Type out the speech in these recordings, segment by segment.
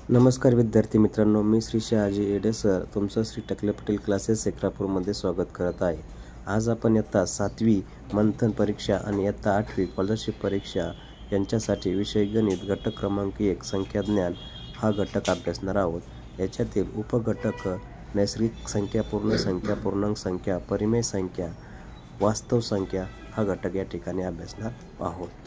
नमस्कार विद्यार्थी मित्रांनो, मी श्री शहाजी येडे सर तुमचं श्री टकले पटेल क्लासेस सेक्रापूरमध्ये स्वागत करत आहे। आज आपण इयत्ता 7वी मंथन परीक्षा आणि इयत्ता 8वी स्कॉलरशिप परीक्षा यांच्यासाठी विषय गणित घटक क्रमांक 1 संख्या ज्ञान हा घटक अभ्यासणार आहोत। याच्यातील उपघटक नैसर्गिक संख्या, पूर्ण संख्या, पूर्णांक संख्या, परिमेय संख्या, वास्तव संख्या हा घटक या ठिकाणी अभ्यासणार आहोत।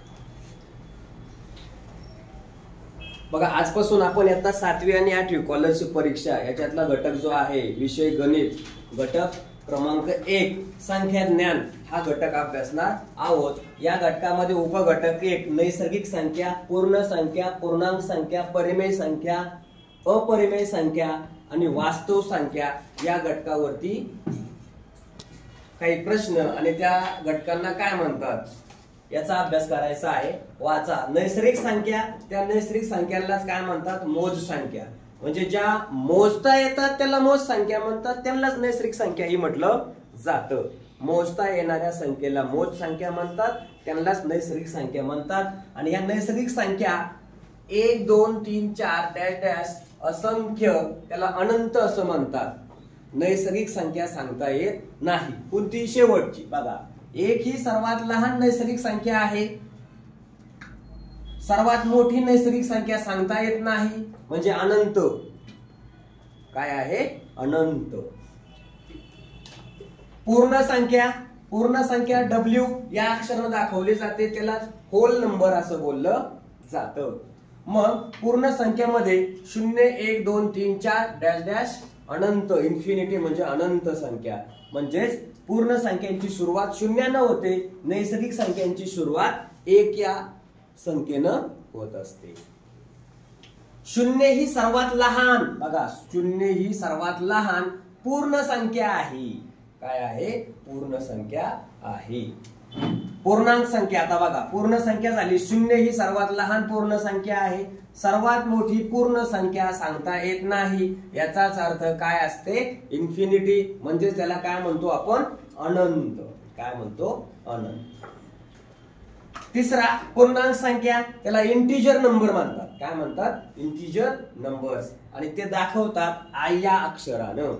बघा, आजपासून आपण इयत्ता 7वी आणि 8वी स्कॉलरशिप परीक्षा याच्यातला घटक जो आहे विषय गणित घटक क्रमांक 1 संख्या ज्ञान हा घटक अभ्यासणार आहोत। या घटकामध्ये उपघटक 1 नैसर्गिक संख्या, पूर्ण संख्या, पूर्णांक संख्या, परिमेय संख्या, अपरिमेय संख्या आणि वास्तव संख्या या घटकावरती काही प्रश्न आणि त्या घटकांना काय म्हणतात याचा अभ्यास करायचा आहे। वाचा, नैसर्गिक संख्या, त्या नैसर्गिक संख्यांनाच काय म्हणतात? मोज संख्या। म्हणजे ज्या मोजता येतात त्याला मोज संख्या म्हणतात, त्यांनाच नैसर्गिक संख्या ही म्हटलं जातं। मोजता येणाऱ्या संख्येला मोज संख्या म्हणतात, त्यांनाच नैसर्गिक संख्या म्हणतात। आणि या नैसर्गिक संख्या 1 2 3 4 डॅश डॅश असंख्य त्याला अनंत असं म्हणतात। नैसर्गिक संख्या सांगता येत नाही। कोणती? शेवटची। बघा, 1 ही सर्वात लहान नैसर्गिक संख्या आहे, सर्वात मोठी नैसर्गिक संख्या सांगता येत नाही म्हणजे अनंत। काय आहे? अनंत। पूर्ण संख्या, पूर्ण संख्या W या अक्षराने दाखवली जाते, त्याला होल नंबर असं बोललं जातं। मग पूर्ण संख्येमध्ये 0 1 2 3 4 डॅश डॅश अनंत, इन्फिनिटी म्हणजे अनंत संख्या। म्हणजेच पूर्ण संख्यांची सुरुवात 0 ने होते, नैसर्गिक संख्यांची सुरुवात 1 या संख्येनं होत असते। 0 ही सर्वात लहान, बघा 0 ही सर्वात लहान पूर्ण संख्या आहे। काय आहे? पूर्ण संख्या आहे। पूर्णांक संख्या, आता बघा पूर्ण संख्या झाली, 0 ही सर्वात लहान पूर्ण संख्या आहे, सर्वात मोठी पूर्ण संख्या सांगता येत नाही, याचाच अर्थ काय असते? इन्फिनिटी। म्हणजे त्याला काय म्हणतो आपण? अनंत। काय म्हणतो? अनंत। तिसरा पूर्णांक संख्या, त्याला इंटिजर नंबर म्हणतात। काय म्हणतात? Integer numbers. आणि ते दाखवतात I या अक्षरानं।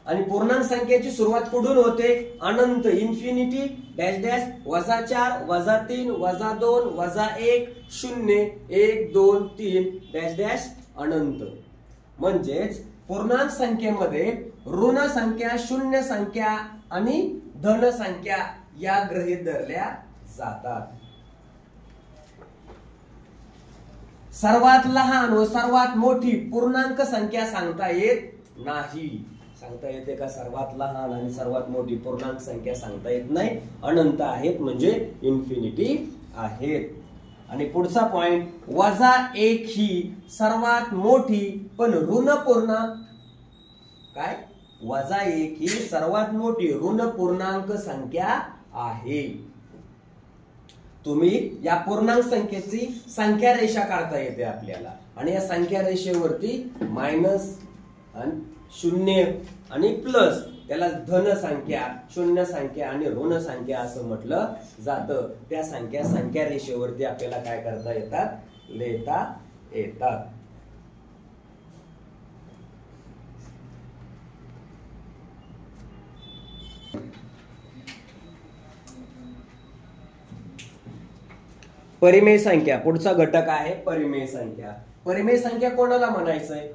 आणि पूर्णांक संख्येची सुरुवात कुठून होते? अनंत, infinity dash dash -4 -3 -2 -1 0 1 2 3 dash dash अनंत। म्हणजेच पूर्णांक संख्येमध्ये ऋण संख्या, शून्य संख्या आणि धन संख्या या गृहीत धरल्या जातात। सर्वात लहान व सर्वात मोठी पूर्णांक संख्या सांगता येत नाही। सांगता येते का? सर्वात लहान आणि सर्वात मोठी पूर्णांक संख्या सांगता येत नाही, अनंत आहेत म्हणजे इन्फिनिटी आहेत। आणि पुढचा पॉइंट, -1 ही सर्वात मोठी पण ऋण पूर्ण, काय? -1 ही सर्वात मोठी ऋण पूर्णांक संख्या आहे। तुम्ही या पूर्णांक संख्येची संख्या रेषा काढता येते आपल्याला, आणि या संख्या रेषेवरती मायनस आणि शून्य आणि प्लस त्याला धन संख्या, शून्य संख्या आणि ऋण संख्या असं म्हटलं जातं। त्या संख्या संख्या रेषेवरती आपल्याला काय करता येतात? लिहिता येतात। परिमेय संख्या, पुढचा घटक आहे परिमेय संख्या। परिमेय संख्या कोणाला म्हणायचंय?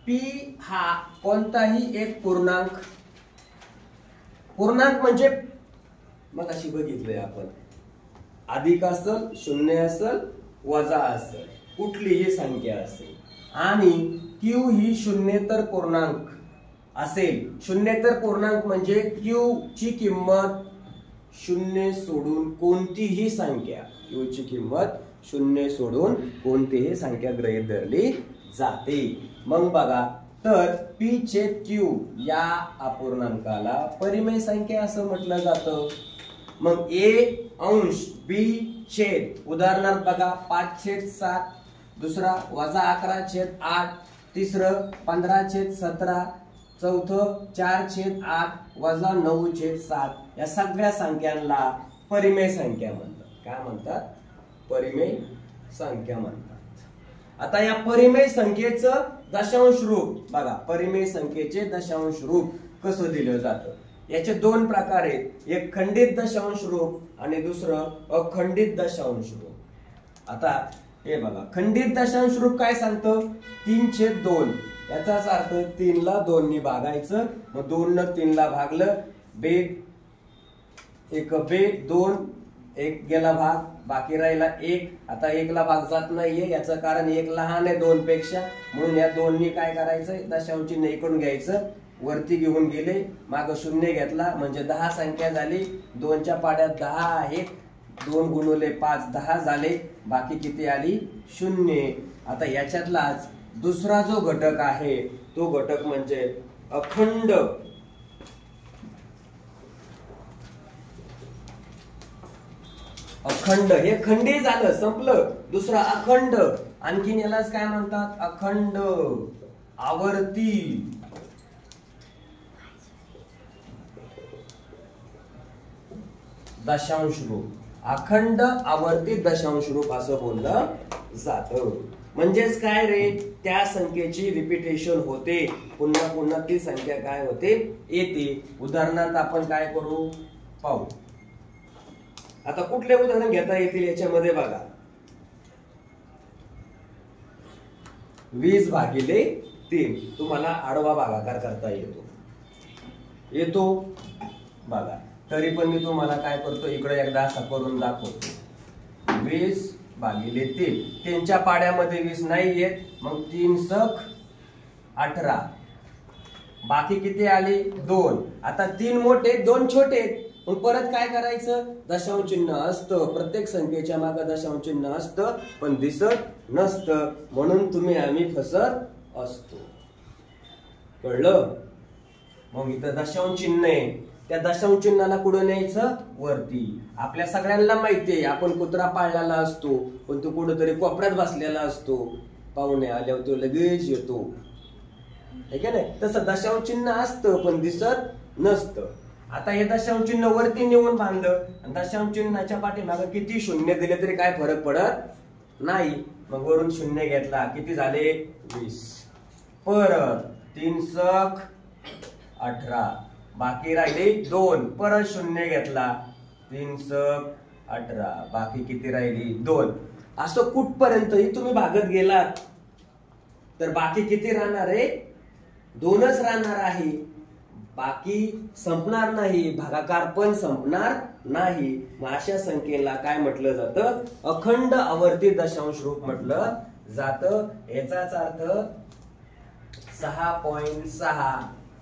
P हा कोणताही एक पूर्णांक, पूर्णांक म्हणजे मग अशी बघितलंय आपण, अधिक असेल, शून्य असेल, वजा असेल, कुठलीही संख्या असेल, आणि Q ही शून्येतर पूर्णांक असेल। शून्येतर पूर्णांक म्हणजे Q ची किंमत 0 सोडून कोणतीही संख्या, Q ची किंमत 0 सोडून कोणतीही संख्या गृहीत धरली जाते। मग बघा, तर P/Q या अपूर्णांकाला परिमेय संख्या असं म्हटलं जातं। मग A अंश B/, उदाहरणार्थ बघा 5/7, दुसरा -11/8, तिसरं 15/17, चौथं 4/8 -9/7 या सगळ्या संख्यांना परिमेय संख्या म्हणतात। काय म्हणतात? परिमेय संख्या म्हणतात। आता या परिमेय संख्येचं दशांश रूप बघा, परिमेय संख्येचे दशांश रूप कसं दिलं जातं. याचे दोन प्रकार आहेत, एक खंडित दशांश रूप आणि दुसरं अखंडित दशांश रूप. आता हे बघा, खंडित दशांश रूप काय सांगतं, 3/2. याचाच अर्थ 3 ला 2 ने भागायचं, मग 2 न 3 ला भागलं, एक 2 एक गेला भाग, बाकी राहिला 1. आता 1 ला भाग जात नाहीये, याचं कारण 1 लहान आहे 2 पेक्षा, म्हणून या 2 नी काय करायचं, दशांश चिन्ह इकडून घ्यायचं, वरती घेऊन गेले, माग 0 घेतला म्हणजे 10 संख्या झाली. 2च्या पाड्यात 10 आहेत, 2 गुणिले 5 10 झाले, बाकी किती आली 0. आता याच्यातलाच दुसरा जो घटक आहे तो घटक म्हणजे अखंड. अखंड हे खंडी झालं, संपलं. दुसरा अखंड, आणखीन यालाच काय म्हणतात, अखंड आवर्ती. दशांश रूप, अखंड आवर्ती दशांश रूप असं बोललं जातं. म्हणजेच काय रे, त्या संख्येची रिपिटेशन होते, पुन्हा पुन्हा ती संख्या काय होते, येते. उदाहरणार्थ आपण काय करू पाहू. आता कुठले उदाहरण घेता येतील याच्यामध्ये बघा, 20/3 तुम्हाला आडवा भागाकार करता येतो बघा. तरी पण मी तुम्हाला काय करतो, इकडे एकदा असा करून दाखवतो. 20/3, 3च्या पाड्यामध्ये 20 नाही येत, मग 3 सक 18, बाकी किती आले 2. आता 3 मोठे 2 छोटे, मग परत काय करायचं, दशांश चिन्ह असतं, प्रत्येक संख्येच्या मागे दशांश चिन्ह असतं, पण दिसत नसतं, म्हणून तुम्ही आम्ही फसत असतो. कळलं. मग इथं दशांश चिन्ह आहे, त्या दशांश चिन्हाला कुठं न्यायचं, वरती. आपल्या सगळ्यांना माहितीये आपण कुत्रा पाळलेला असतो, पण तो कुठेतरी कोपऱ्यात बसलेला असतो, पाहुणे आल्यावर तो लगेच येतो, ठीक आहे ना. तसं दशांश चिन्ह असतं पण दिसत नसतं. आता हे दशांश चिन्ह वरती नेऊन बांधलं, आणि दशांश चिन्हाच्या पाठीमागे किती 0 दिले तरी काय फरक पडत नाही. मग वरून 0 घेतला, किती झाले 20. परत 3 सक 18, बाकी राहिले 2. परत 0 घेतला, 3 सक 18, बाकी किती राहिली 2. असं कुठपर्यंतही तुम्ही भागत गेलात तर बाकी किती राहणार आहे, 2च राहणार आहे. बाकी संपणार नाही, भागाकार पण संपणार नाही. मग अशा संख्येला काय म्हटलं जातं, अखंड आवर्ती दशांश रूप म्हटलं जातं. याचाच अर्थ 6.6.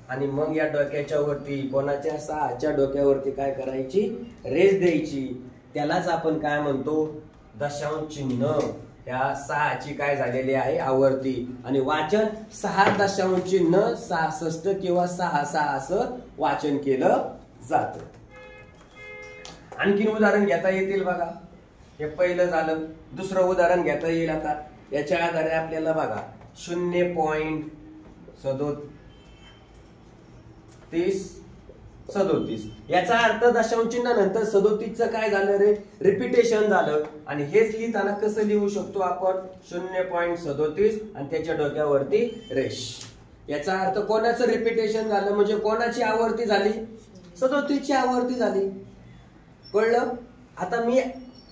आणि मग या डोक्याच्या वरती, कोणाच्या 6च्या डोक्यावरती काय करायची, रेष द्यायची. त्यालाच आपण काय म्हणतो, दशांश चिन्ह. त्या 6ची काय झालेली आहे, आवर्ती. आणि वाचन 6 दशांश चिन्ह 66 किंवा 6 असं वाचन केलं जातं. आणखी उदाहरण घेता येतील बघा. हे पहिलं झालं. दुसरं उदाहरण घेता येईल. आता याच्या आधारे आपल्याला बघा 0.37 याचा अर्थ दशांश चिन्ह नंतर 37चं काय झालं रे, रिपिटेशन झालं. आणि हेच लिहिताना कसं लिहू शकतो आपण, 0.37 आणि त्याच्या डोक्यावरती रेष. याचा अर्थ कोणाचं रिपिटेशन झालं, म्हणजे कोणाची आवर्ती झाली, 37ची आवर्ती झाली. कळलं. आता मी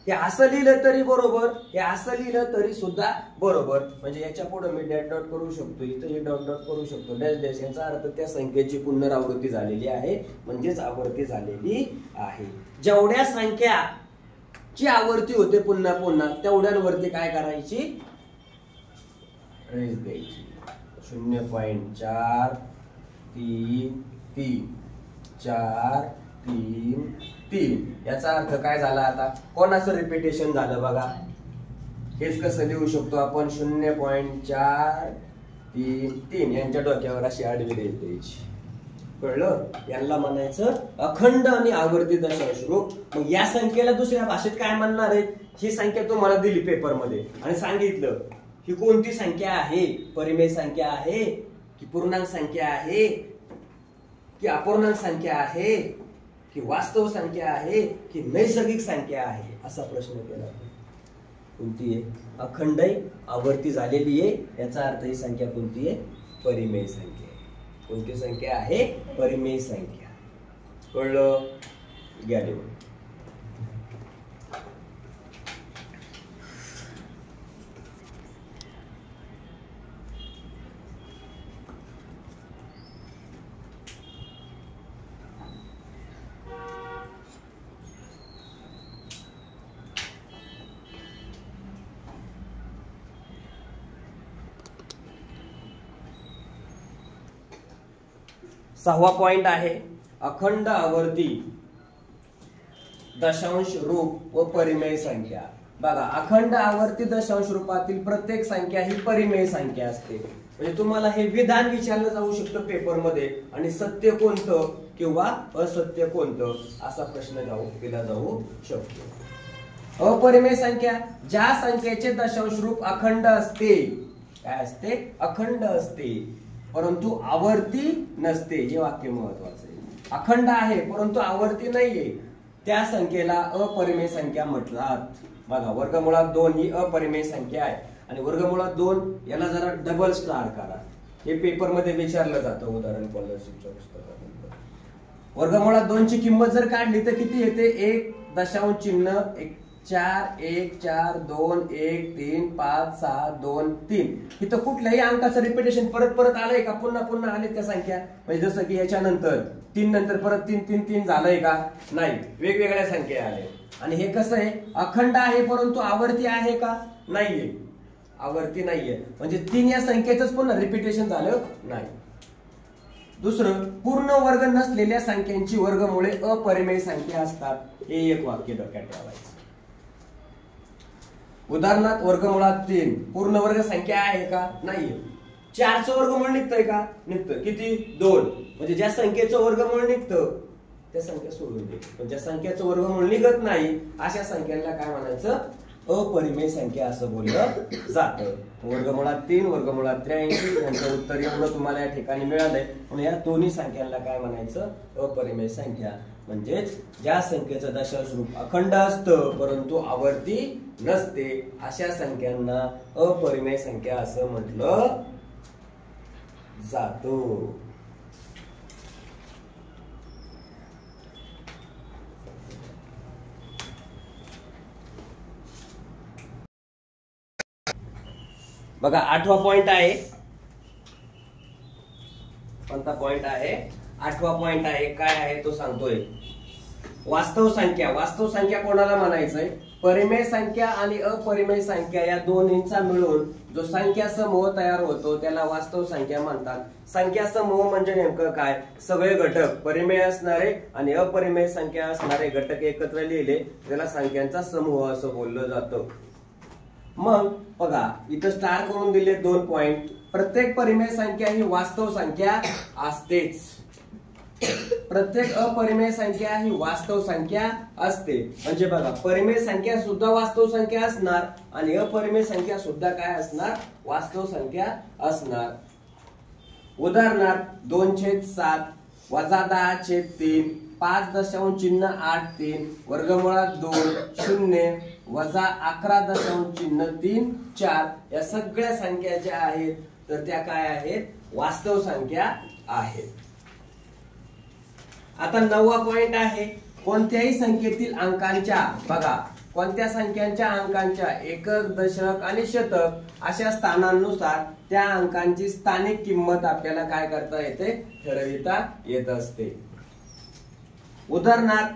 हे असं लिहिलं तरी बरोबर, हे असं लिहिलं तरी सुद्धा बरोबर. म्हणजे याच्या पुढे मी डॅट डॉट करू शकतो, इथं हे डॉट डॉट करू शकतो, डॅश डॅश. याचा अर्थ त्या संख्येची पुनरावृत्ती झालेली आहे, म्हणजेच आवर्ती झालेली आहे. जेवढ्या संख्याची आवर्ती होते पुन्हा पुन्हा, तेवढ्यांवरती काय करायची, रेष द्यायची. 0.433 याचा अर्थ काय झाला, आता कोणाचं रिपिटेशन झालं बघा. हेच कसं लिहू शकतो आपण, 0.433 यांच्या डोक्यावर अशी आडवी रेष द्यायची. कळलं. यांना म्हणायचं अखंड आणि आवर्ती दशांश रूप. मग या संख्येला दुसऱ्या भाषेत काय म्हणणार आहे, ही संख्या तुम्हाला दिली पेपर मध्ये आणि सांगितलं ही कोणती संख्या आहे, परिमेय संख्या आहे की पूर्णांक संख्या आहे की अपूर्णांक संख्या आहे की वास्तव संख्या आहे की नैसर्गिक संख्या आहे, असा प्रश्न केला. कोणती आहे? अखंड आहे, आवर्ती झालेली आहे, याचा अर्थ ही संख्या कोणती आहे? परिमेय संख्या आहे. कोणती संख्या आहे? परिमेय संख्या. कळलं? घ्या लिहून. सहावा पॉइंट आहे अखंड आवर्ती दशांश रूप व परिमेय संख्या. बघा, अखंड आवर्ती दशांश रूपातील प्रत्येक संख्या ही परिमेय संख्या असते. म्हणजे तुम्हाला हे विधान विचारलं जाऊ शकतं पेपर मध्ये आणि सत्य कोणतं किंवा असत्य कोणतं असा प्रश्न दिला जाऊ शकतो. अपरिमेय संख्या ज्या संख्येचे दशांश रूप अखंड असते. काय असते? अखंड असते, परंतु आवर्ती नसते. हे वाक्य महत्वाचं आहे. अखंड आहे परंतु आवर्ती नाहीये, त्या संख्येला अपरिमेय संख्या म्हणतात. बघा, वर्गमुळात 2 ही अपरिमेय संख्या आहे आणि वर्गमुळात 2 याला जरा डबल स्टार करा. हे पेपर मध्ये विचारलं जातं उदाहरण स्कॉलरशिपच्या पुस्तकात. वर्गमुळात 2 ची किंमत जर काढली तर किती येते? 1 दशांश चिन्ह 4 1 4 2 1 3 5 6 2 3. इथं कुठल्याही अंकाचं रिपिटेशन परत परत आलंय का? पुन्हा पुन्हा आले त्या संख्या? म्हणजे जसं की याच्यानंतर 3 नंतर परत 3 3 3 झालंय का? नाही, वेगवेगळ्या संख्या आल्या. आणि हे कसं आहे? अखंड आहे परंतु आवर्ती आहे का? नाहीये, आवर्ती नाहीये. म्हणजे 3 या संख्येचंच पुन्हा रिपिटेशन झालं नाही. दुसरं, पूर्ण वर्ग नसलेल्या संख्यांची वर्गमुळे अपरिमेय संख्या असतात. हे एक वाक्य डोक्यात ठेवायचं. उदाहरणार्थ वर्गमुळात 3 पूर्ण वर्ग संख्या आहे का? नाहीये. 4 चं वर्गमूळ निघतंय का? निघतं. किती? 2. म्हणजे ज्या संख्येचं वर्गमूळ निघतं त्या संख्या सोडून दे. पण ज्या संख्येचं वर्गमूळ निघत नाही अशा संख्यांना काय म्हणायचं? अपरिमेय संख्या असं बोललं जातं. वर्गमुळात 3 वर्गमुळात 83 यांचं उत्तर एवढं तुम्हाला या ठिकाणी मिळालंय. म्हणून या दोन्ही संख्यांना काय म्हणायचं? अपरिमेय संख्या. म्हणजेच ज्या संख्येचं दशांश रूप अखंड असतं परंतु आवर्ती नसते अशा संख्यांना अपरिमेय संख्या असं म्हटलं जातं. बघा, 8वा पॉइंट आहे. कोणता पॉइंट आहे? 8वा पॉइंट आहे. काय आहे तो सांगतोय. वास्तव संख्या. वास्तव संख्या कोणाला म्हणायचंय? परिमेय संख्या आणि अपरिमेय संख्या या दोन्हींचा मिळून जो संख्या समूह तयार होतो त्याला वास्तव संख्या म्हणतात. संख्या समूह म्हणजे नेमकं काय? सगळे घटक परिमेय असणारे आणि अपरिमेय संख्या असणारे घटक एकत्र लिहिले त्याला संख्यांचा समूह असं बोललं जातं. मग बघा, इथं स्टार करून दिले 2 पॉइंट. प्रत्येक परिमेय संख्या ही वास्तव संख्या असतेच. प्रत्येक अपरिमेय संख्या ही वास्तव संख्या असते. म्हणजे बघा, परिमेय संख्या सुद्धा वास्तव संख्या असणार आणि अपरिमेय संख्या सुद्धा काय असणार? वास्तव संख्या असणार. उदाहरणार्थ 2/7 वजा 10/3 5.83 वर्गमुळात 2 0 वजा 11.34 या सगळ्या संख्या ज्या आहेत तर त्या काय आहेत? वास्तव संख्या आहेत. आता 9वा पॉइंट आहे. कोणत्याही संख्येतील अंकांच्या, बघा, कोणत्या संख्यांच्या अंकांच्या एकक दशक आणि शतक अशा स्थानांनुसार त्या अंकांची स्थानिक किंमत आपल्याला काय करता येते? ठरविता येत असते. उदाहरणार्थ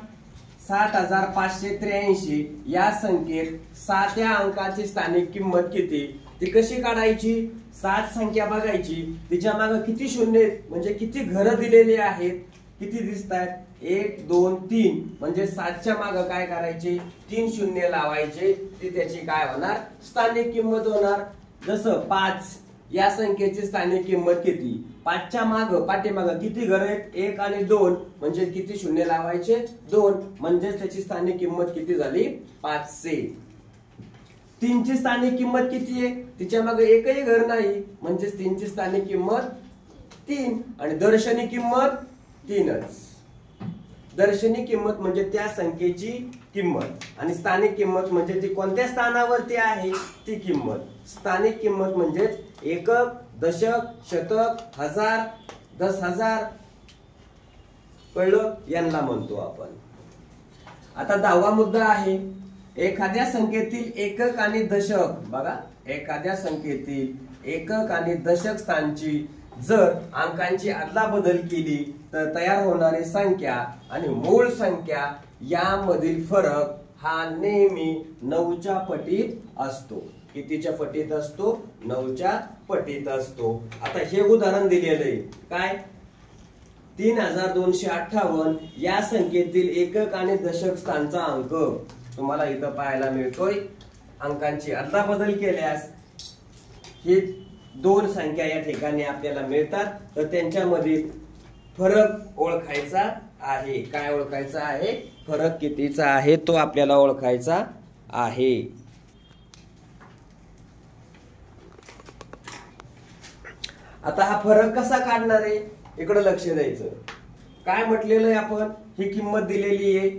60,583 या संख्येत 7 या अंकाची स्थानिक किंमत किती? ती कशी काढायची? 7 संख्या बघायची, तिच्या मागे किती शून्य म्हणजे किती घरं दिलेली आहेत, किती दिसतात? 1 2 3 म्हणजे 7च्या मागे काय करायचे? 3 शून्य लावायचे. ती त्याची काय होणार? स्थानिक किंमत होणार. जसं 5 या संख्येची स्थानिक किंमत किती? 5च्या मागे पाठीमागे किती घर आहेत? 1 आणि 2 म्हणजे किती शून्य लावायचे? 2 म्हणजे त्याची स्थानिक किंमत किती झाली? 500. 3 ची स्थानिक किंमत किती आहे? तिच्या मागे एकही घर नाही म्हणजे 3 ची स्थानिक किंमत 3 आणि दर्शनी किंमत 3च. दर्शनी किंमत म्हणजे त्या संख्येची किंमत आणि स्थानिक किंमत म्हणजे ती कोणत्या स्थानावरती आहे ती किंमत। स्थानिक किंमत म्हणजे एकक, दशक, शतक, हजार, 10,000, कळलं, यांना म्हणतो आपण। आता 10वा मुद्दा आहे, एखाद्या संख्येतील एकक आणि दशक, बघा एखाद्या संख्येतील एकक आणि दशक स्थानची जर अंकांची अदलाबदल केली तर तयार होणारी संख्या आणि मूळ संख्या यामधील फरक हा नेहमी 9च्या पटीत असतो। कितीच्या पटीत असतो? 9च्या पटीत असतो। आता हे उदाहरण दिलेलं आहे काय, 3258 या संख्येतील एकक आणि दशक स्थानचा अंक तुम्हाला इथं पाहायला मिळतोय। अंकांची अदलाबदल केल्यास हे दोन संख्या या ठिकाणी आपल्याला मिळतात, तर त्यांच्यामध्ये फरक ओळखायचा आहे। काय ओळखायचा आहे? फरक कितीचा आहे तो आपल्याला ओळखायचा आहे। आता हा फरक कसा काढणार आहे इकडे लक्ष द्यायचं। काय म्हटलेलं आहे आपण, ही किंमत दिलेली आहे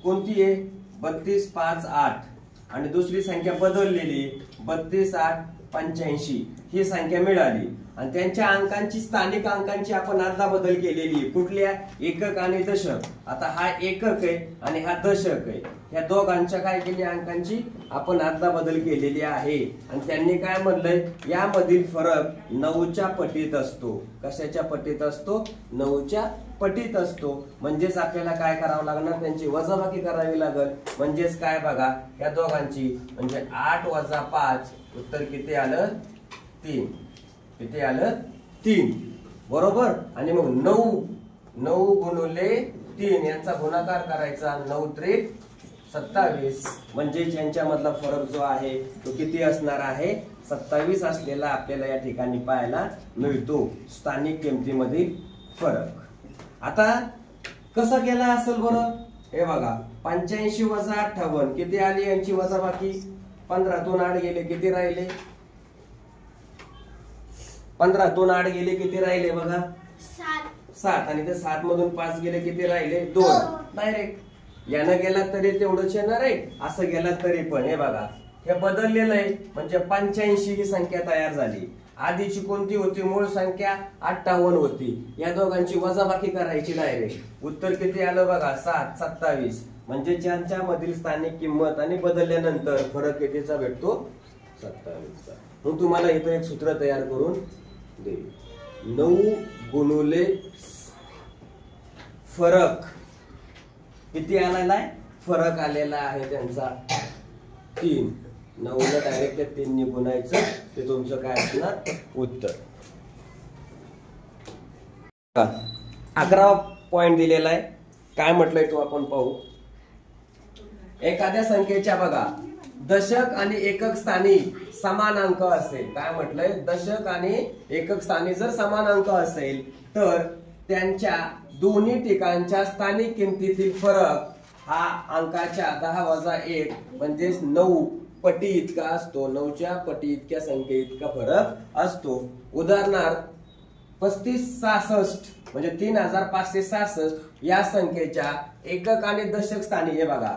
कोणती आहे 32,5,8 आणि दुसरी संख्या बदललेली 32,8,85 ही संख्या मिळाली आणि त्यांच्या अंकांची स्थानिक अंकांची आपण अदलाबदल केलेली कुठल्या? एकक आणि दशक। आता हा एकक आहे आणि हा दशक आहे, या दोघांच्या काय केली अंकांची आपण अदलाबदल केलेली आहे आणि त्यांनी काय म्हणलंय यामधील फरक 9च्या पटीत असतो। कशाच्या पटीत असतो? 9च्या पटीत असतो। म्हणजेच आपल्याला काय करावं लागणार, त्यांची वजाबाकी करावी लागेल। म्हणजेच काय बघा, या दोघांची म्हणजे 8 - 5 उत्तर किती आलं? 3। किती आलं? 3, बरोबर। आणि मग 9 गुणिले 3 यांचा गुणाकार करायचा, 9 त्रिक 27, म्हणजे यांच्यामधला फरक जो आहे तो किती असणार आहे? 27 असलेला आपल्याला या ठिकाणी पाहायला मिळतो स्थानिक किमतीमधील फरक। आता कसं केला असेल बरं? हे बघा 85 - 58 किती आली यांची वजाबाकी? 15 तून 8 गेले किती राहिले? 15 तून 8 गेले किती राहिले बघा? 7 आणि ते 7 मधून 5 गेले किती राहिले? 2। डायरेक्ट यानं गेला तरी तेवढंच येणार आहे, असं गेला तरी पण। हे बघा हे बदललेलं आहे म्हणजे 85 ही संख्या तयार झाली। आधीची कोणती होती? मूळ संख्या 58 होती। या दोघांची वजाबाकी करायची डायरेक्ट, उत्तर किती आलं बघा? 7, 27, म्हणजे ज्यांच्या मधील स्थानिक किंमत आणि बदलल्यानंतर फरक कितीचा भेटतो? 27चा। मग तुम्हाला इथं एक सूत्र तयार करून देईल, 9 गुणिले फरक किती आलेला आहे? फरक आलेला आहे त्यांचा 3। 9ला डायरेक्ट 3 ने गुणायचं, ते तुमचं काय असणार? उत्तर। 11वा पॉइंट दिलेला आहे, काय म्हटलंय तो आपण पाहू। एखाद्या संख्येच्या बघा दशक आणि एकक स्थानी समान अंक असेल, काय म्हटलंय? दशक आणि एकक स्थानी जर समान अंक असेल तर त्यांच्या दोन्ही ठिकाणच्या स्थानिक किमतीतील फरक हा अंकाच्या 10 - 1 म्हणजे 9 पटी इतका असतो। 9च्या पटी इतक्या संख्ये इतका फरक असतो। उदाहरणार्थ 3566 म्हणजे 3566 या संख्येच्या एकक आणि दशक स्थानी, हे बघा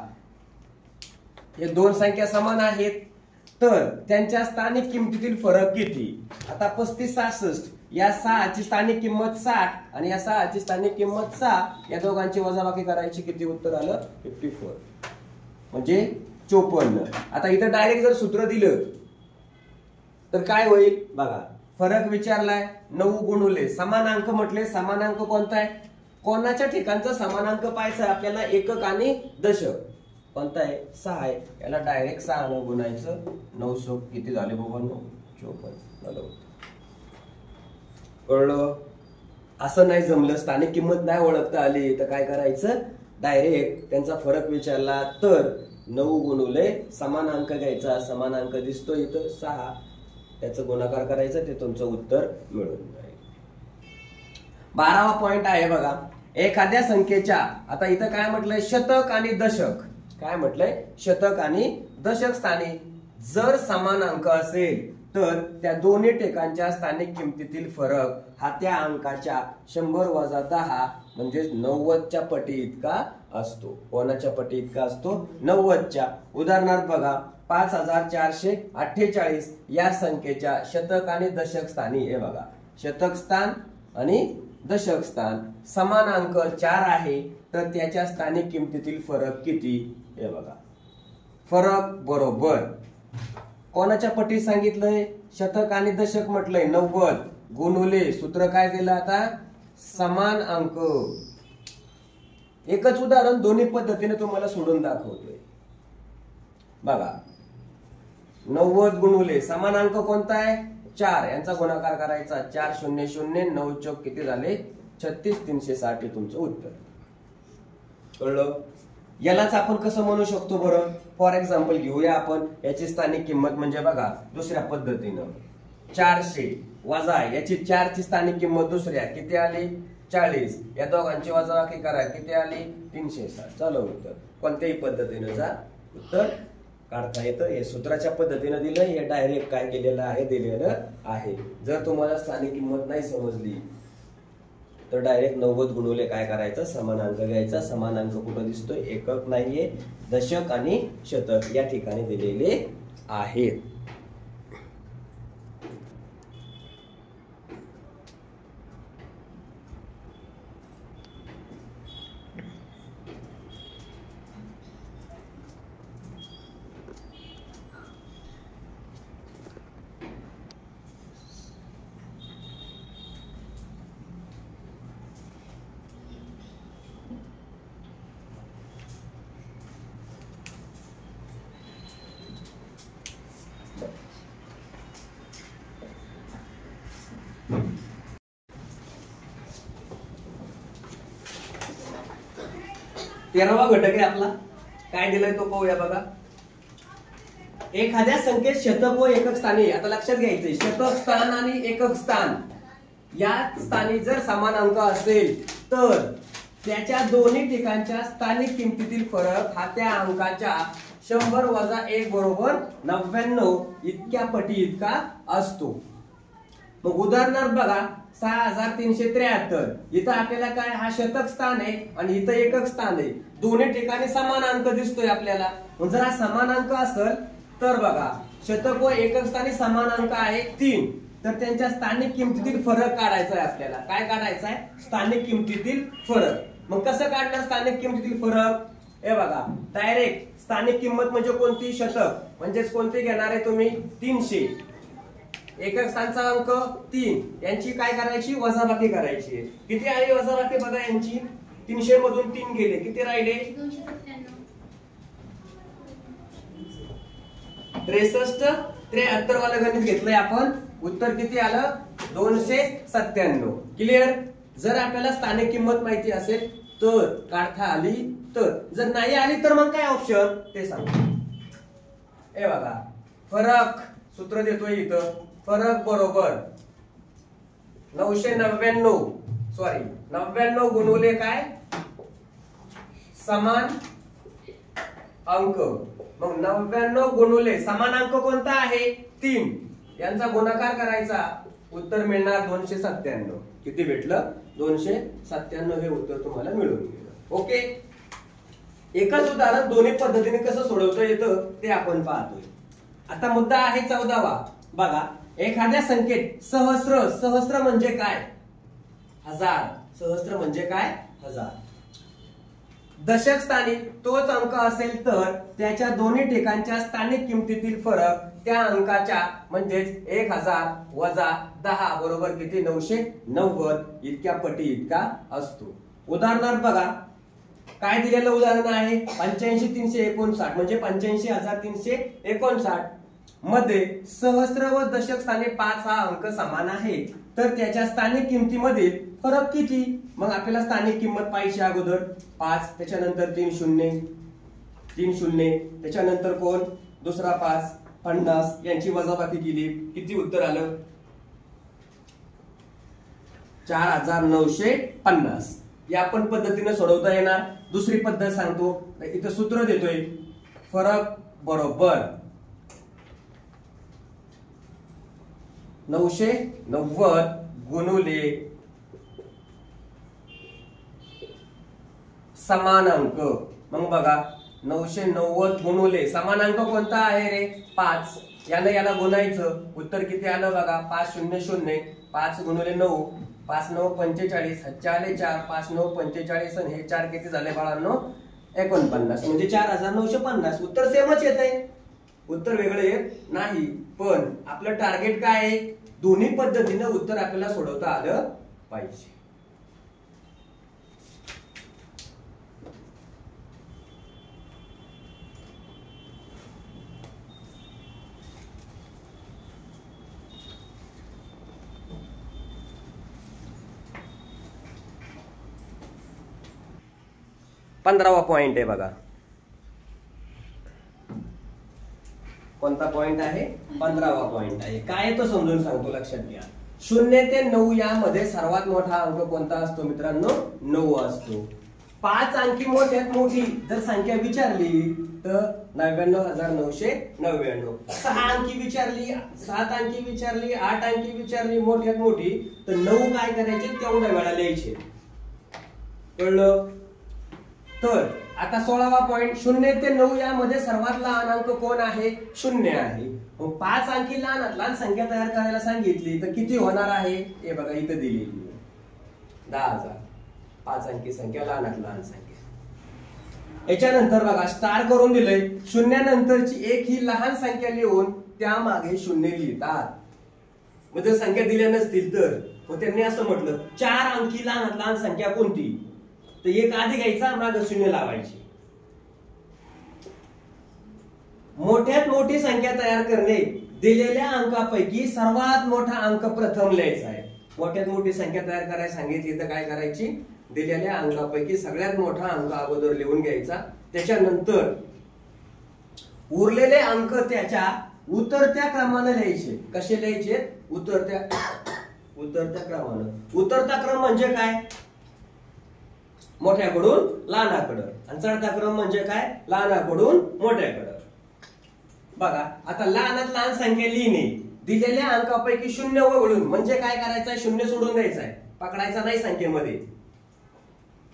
हे दोन संख्या समान आहेत तर त्यांच्या स्थानिक किमतीतील फरक किती? आता 3566 या 6 ची स्थानिक किंमत 60 आणि या 6 ची स्थानिक किंमत 6, या दोघांची वजाबाकी करायची, किती उत्तर आलं? 54, म्हणजे 54। आता इथं डायरेक्ट जर सूत्र दिलं तर काय होईल बघा, फरक विचारलाय 9 गुणिले समानांक म्हटले, समानांक कोणता आहे? कोणाच्या ठिकाणचा समानांक पाहायचा आपल्याला? एकक आणि दशक। कोणता आहे? 6 आहे, याला डायरेक्ट 6 ने गुणायचं, 9 किती झाले बाबा? 54। कळलं? असं नाही जमलं, स्थानिक किंमत नाही ओळखता आली तर काय करायचं? डायरेक्ट त्यांचा फरक विचारला तर 9 गुणिले समानांक घ्यायचा, समानांक दिसतो इथं 6, त्याचं गुणाकार करायचं, ते तुमचं उत्तर मिळून जाईल। 12वा पॉइंट आहे बघा, एखाद्या संख्येच्या, आता इथं काय म्हटलंय? शतक आणि दशक। काय म्हटलंय? शतक आणि दशक स्थानी जर समान अंक असेल तर त्या दोन्ही ठिकाणच्या स्थानिक किमतीतील फरक हा त्या अंकाच्या 100 वजा 10 म्हणजे 90च्या पटी इतका असतो. कोणाच्या पटी इतका असतो? 90च्या. उदाहरणार्थ बघा, 5448 या संख्येच्या शतक आणि दशक स्थानी, हे बघा, शतक स्थान आणि दशक स्थान समान अंक 4 आहे, तर त्याच्या स्थानिक किमतीतील फरक किती? हे बघा, फरक बरोबर कोणाच्या पटीत सांगितलंय? शतक आणि दशक म्हटलंय, 90 गुणुले सूत्र काय दिलं आता? समान अंक. एकच उदाहरण दोन्ही पद्धतीने तुम्हाला सोडून दाखवतोय. बघा, 90 गुणुले समान अंक कोणता आहे? 4, यांचा गुणाकार करायचा. 4 0 0 9 चौक किती झाले? 36 360 हे तुमचं उत्तर. कळलं? यालाच आपण कसं म्हणू शकतो बरं? फॉर एक्झाम्पल घेऊया आपण याची स्थानिक किंमत, म्हणजे बघा दुसऱ्या पद्धतीनं 400 वजा याची 4 ची स्थानिक किंमत दुसऱ्या किती आली? 40. या दोघांची वजाबाकी करा, किती आली? 360. चलो उत्तर. कोणत्याही पद्धतीनं जा, उत्तर काढता येतं. हे सूत्राच्या पद्धतीनं दिलं, हे डायरेक्ट काय केलेलं आहे? दिलेलं आहे. जर तुम्हाला स्थानिक किंमत नाही समजली तर डायरेक्ट 90 गुणुले काय करायचं? समान अंक घ्यायचा. समान अंक कुठं दिसतोय? एकक नाहीये, दशक आणि शतक या ठिकाणी दिलेले आहेत. तेरावा घटक आहे आपला. काय दिलंय तो पाहूया. बघा, एखाद्या संख्येत शतक व एकक स्थानी, आता लक्षात घ्यायचंय, शतक स्थान आणि एकक स्थान या स्थानी जर समान अंक असेल तर त्याच्या दोन्ही ठिकाणच्या स्थानिक किमतीतील फरक हा त्या अंकाच्या 100 वजा 1 बरोबर 99 इतक्या पटी इतका असतो. मग उदाहरणार्थ बघा, 6373. इथं आपल्याला काय? हा शतक स्थान आहे आणि इथं एकक स्थान आहे. दोन्ही ठिकाणी समान अंक दिसतोय आपल्याला. जर हा समान अंक असेल तर बघा, शतक व एकक स्थानी समान अंक आहे 3, तर त्यांच्या स्थानिक किमतीतील फरक काढायचा आहे आपल्याला. काय काढायचा आहे? स्थानिक किमतीतील फरक. मग कसं काढणार स्थानिक किमतीतील फरक? हे बघा, डायरेक्ट स्थानिक किंमत म्हणजे कोणती? शतक. म्हणजेच कोणती घेणार आहे तुम्ही? 300. एकक स्थानचा अंक 3, यांची काय करायची? वजाबाकी करायची. किती आली वजाबाकी? बघा, यांची 300 मधून 3 गेले, किती राहिले? 63. 73 वाला गणित घेतलंय आपण. उत्तर किती आलं? 297. क्लिअर? जर आपल्याला स्थानिक किंमत माहिती असेल तर काढता आली, तर जर नाही आली तर मग काय ऑप्शन ते सांग. हे बघा, फरक सूत्र देतोय इथं. फरक बरोबर 99 गुणुले काय? समान अंक. मग 99 गुणुले समान अंक कोणता आहे? 3, यांचा गुणाकार करायचा. उत्तर मिळणार 297. किती भेटलं? 297 हे उत्तर तुम्हाला मिळून गेलं. ओके. एकच उदाहरण दोन्ही पद्धतीने कसं सोडवता येतं ते आपण पाहतोय. आता मुद्दा आहे 14वा. बघा, एखाद्या संख्येत सहस्त्र म्हणजे काय? 1000. सहस्त्र म्हणजे काय? 1000. दशक स्थानी तोच अंक असेल तर त्याच्या दोन्ही ठिकाणच्या स्थानिक किमतीतील फरक त्या अंकाच्या म्हणजेच 1000 वजा 10 बरोबर किती? 990 इतक्या पटी इतका असतो. उदाहरणार्थ बघा, काय दिलेलं उदाहरण आहे? 85359 म्हणजे 85359 मध्ये सहस्त्र व दशक स्थानी 5 हा अंक समान आहे, तर त्याच्या स्थानिक किमतीमधील फरक किती? मग आपल्याला स्थानिक किंमत पाहिजे. अगोदर 5, त्याच्यानंतर 3 शून्य, त्याच्यानंतर कोण? दुसरा 5, 50 यांची वजाबाकी केली, किती उत्तर आलं? 4950. या पण पद्धतीने सोडवता येणार. दुसरी पद्धत सांगतो, इथं सूत्र देतोय. फरक बरोबर 990 गुणुले समानांक। मग बघा 990 गुणुले समानांक कोणता आहे रे? 5। याला याला गुणायचं, उत्तर किती आलं बघा? 500, 5 गुणुले 9, 5 9 45, हातचे आले 4, 5 9 45 आणि हे 4 किती झाले बाळांनो? 49, म्हणजे 4950। उत्तर सेमच येत आहे, उत्तर वेगळं येत नाही। पण आपलं टार्गेट काय आहे? दोन्ही पद्धतीने उत्तर आपल्याला सोडवता आलं पाहिजे। पंधरावा पॉइंट आहे बघा, कोणता पॉइंट आहे? 15वा पॉइंट आहे। काय तो समजून सांगतो, लक्षात घ्या। 0 ते 9 यामध्ये सर्वात मोठा अंक कोणता असतो मित्रांनो? 9 असतो। 5 अंकी मोठ्यात मोठी जर संख्या विचारली तर 99,999। 6 अंकी विचारली, 7 अंकी विचारली, 8 अंकी विचारली मोठ्यात मोठी, तर 9 काय करायचे? तेवढ्या वेळा लिहायचे। कळलं? तर आता 16वा पॉइंट, 0 ते 9 यामध्ये सर्वात लहान अंक कोण आहे? 0 आहे। मग 5 अंकी लहानात लहान संख्या तयार करायला सांगितली तर किती होणार आहे? हे बघा इथं दिलेली आहे 10,000। 5 अंकी संख्या लहानात लहान संख्या। याच्यानंतर बघा स्टार करून दिलंय, 0 नंतरची एक ही लहान संख्या लिहून त्यामागे 0 लिहितात। मग जर संख्या दिल्या नसतील तर मग त्यांनी असं म्हटलं 4 अंकी लहानात लहान संख्या कोणती? तर एक आधी घ्यायचा, मागे 0 लावायची। मोठ्यात मोठी संख्या तयार करणे, दिलेल्या अंकापैकी सर्वात मोठा अंक प्रथम लिहायचा आहे। मोठ्यात मोठी संख्या तयार करायला सांगितली तर काय करायची? दिलेल्या अंकापैकी सगळ्यात मोठा अंक अगोदर लिहून घ्यायचा, त्याच्यानंतर उरलेले अंक त्याच्या उतरत्या क्रमाने लिहायचे। कसे लिहायचे? उतरत्या क्रमाने। उतरता क्रम म्हणजे काय? मोठ्याकडून लहानाकडं, आणि चढता क्रम म्हणजे काय? लहानाकडून मोठ्याकडं। बघा आता लहानात लहान संख्या लिहिणे, दिलेल्या अंकापैकी 0 वगळून, म्हणजे काय करायचं? 0 सोडून द्यायचा आहे, पकडायचा नाही संख्येमध्ये।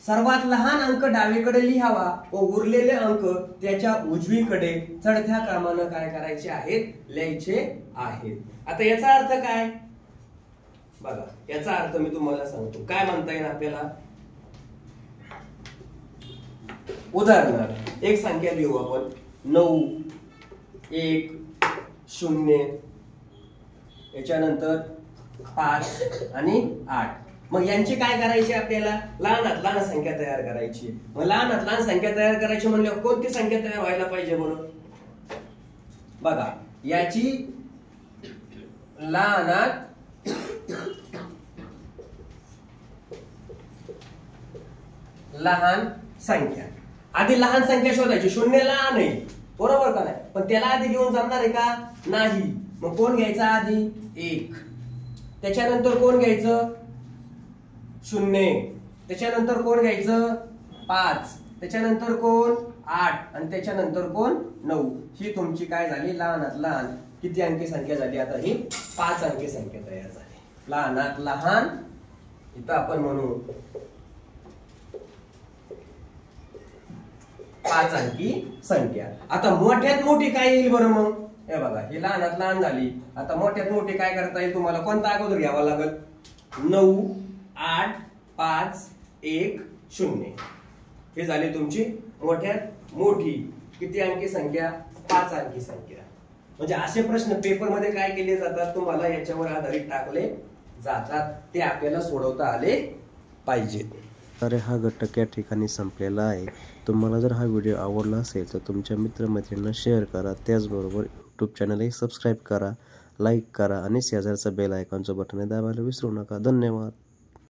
सर्वात लहान अंक डावीकडे लिहावा व उरलेले अंक त्याच्या उजवीकडे चढत्या क्रमाने काय करायचे आहेत? लिहायचे आहेत। आता याचा अर्थ काय? बघा याचा अर्थ मी तुम्हाला सांगतो, काय म्हणता येईल आपल्याला? उदाहरणार्थ एक संख्या लिहू आपण 9 1 0, याच्यानंतर 5 आणि 8। मग यांची काय करायची? आपल्याला लहानात लहान संख्या तयार करायची। मग लहानात लहान संख्या तयार करायची म्हणल्यावर कोणती संख्या तयार व्हायला पाहिजे बरं? बघा याची लहानात लहान संख्या, आधी लहान संख्या शोधायची। 0 लहान आहे बरोबर का नाही? पण त्याला आधी घेऊन जमणार आहे का? नाही। मग कोण घ्यायचा आधी? 1, त्याच्यानंतर कोण घ्यायचं? 0, त्याच्यानंतर कोण घ्यायचं? 5, त्याच्यानंतर कोण? 8 आणि त्याच्यानंतर कोण? 9। ही तुमची काय झाली? लहानात लहान किती अंकी संख्या झाली? आता ही 5 अंकी संख्या तयार झाली। लहानात लहान इथं आपण म्हणू 5 अंकी संख्या। आता मोठ्यात मोठी काय येईल बरं? मग हे बघा ही लहानात लहान झाली। आता मोठ्यात मोठी काय करता येईल तुम्हाला? कोणता अगोदर घ्यावा लागेल? 9 8 5 1 0। हे झाली तुमची मोठ्यात मोठी किती अंकी संख्या? 5 अंकी संख्या। म्हणजे असे प्रश्न पेपर मध्ये काय केले जातात? तुम्हाला याच्यावर आधारित टाकले जातात, ते आपल्याला सोडवता आले पाहिजेत। तर हा घटक या ठिकाणी संपलेला आहे। तुम्हाला जर हा व्हिडिओ आवडला असेल तर तुमच्या मित्रमैत्रिणींना शेअर करा, त्याचबरोबर यूट्यूब चॅनलही सबस्क्राईब करा, लाईक करा आणि शेजारचा बेल आयकॉनचं बटन दाबायला विसरू नका। धन्यवाद।